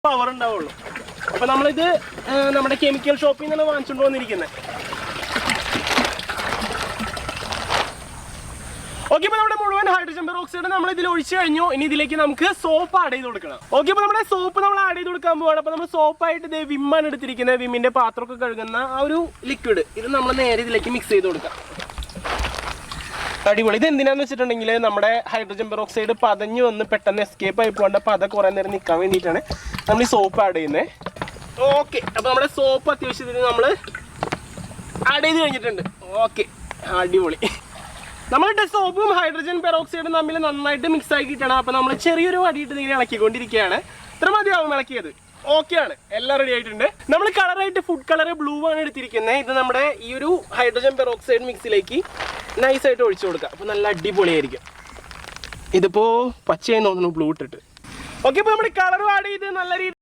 Power ഉണ്ടാവുള്ളൂ. അപ്പോൾ നമ്മളിത് നമ്മുടെ കെമിക്കൽ ഷോപ്പിൽ നിന്നാണ് വാങ്ങിച്ചുകൊണ്ട് വന്നിരിക്കുന്നത്. ഓക്കെ, ഇപ്പോൾ നമ്മുടെ മുഴുവൻ ഹൈഡ്രജൻ പെറോക്സൈഡ് നമ്മൾ ഇതിൽ ഒഴിച്ച് കഴിഞ്ഞു. ഇനി ഇതിലേക്ക് നമുക്ക് സോപ്പ് ആഡ് ചെയ്ത് കൊടുക്കണം. ഓക്കെ, ഇപ്പോൾ നമ്മുടെ സോപ്പ് നമ്മൾ ആഡ് ചെയ്ത് കൊടുക്കാൻ പോവാണ്. അപ്പോൾ നമ്മൾ സോപ്പായിട്ട് ഇത് വിമ്മാണ് എടുത്തിരിക്കുന്നത്. വിമ്മിൻ്റെ പാത്രമൊക്കെ കഴുകുന്ന ആ ഒരു ലിക്വിഡ് ഇത് നമ്മൾ നേരെ ഇതിലേക്ക് മിക്സ് ചെയ്ത് കൊടുക്കാം. അടിപൊളി. ഇത് എന്തിനാന്ന് വെച്ചിട്ടുണ്ടെങ്കിൽ നമ്മുടെ ഹൈഡ്രജൻ പെറോക്സൈഡ് പതഞ്ഞ് വന്ന് പെട്ടെന്ന് എസ്കേപ്പ് ആയി പോകേണ്ട പത കുറേ നേരം നിൽക്കാൻ വേണ്ടിയിട്ടാണ് നമ്മൾ ഈ സോപ്പ് ആഡ് ചെയ്യുന്നത്. ഓക്കെ, അപ്പോൾ നമ്മുടെ സോപ്പ് അത്യാവശ്യത്തിന് നമ്മൾ ആഡ് ചെയ്ത് കഴിഞ്ഞിട്ടുണ്ട്. ഓക്കെ, അടിപൊളി. നമ്മളുടെ സോപ്പും ഹൈഡ്രജൻ പെറോക്സൈഡും തമ്മിൽ നന്നായിട്ട് മിക്സ് ആക്കിയിട്ടാണ്. അപ്പോൾ നമ്മൾ ചെറിയൊരു വടിയിട്ട് ഇങ്ങനെ ഇളക്കിക്കൊണ്ടിരിക്കുകയാണ്. ഇത്ര മതിയാവും ഇളക്കിയത്. ഓക്കെ ആണ്, എല്ലാം റെഡി ആയിട്ടുണ്ട്. നമ്മൾ കളറായിട്ട് ഫുഡ് കളർ ബ്ലൂ ആണ് എടുത്തിരിക്കുന്നത്. ഇത് നമ്മുടെ ഈ ഒരു ഹൈഡ്രജൻ പെറോക്സൈഡ് മിക്സിലേക്ക് നൈസായിട്ട് ഒഴിച്ചു കൊടുക്കുക. അപ്പോൾ നല്ല അടിപൊളിയായിരിക്കും. ഇതിപ്പോൾ പച്ചയായി തോന്നുന്നു ബ്ലൂ ഇട്ടിട്ട്. ഓക്കെ, ഇപ്പോൾ നമ്മൾ കളർ ആഡ് ചെയ്ത് നല്ല രീതിയിൽ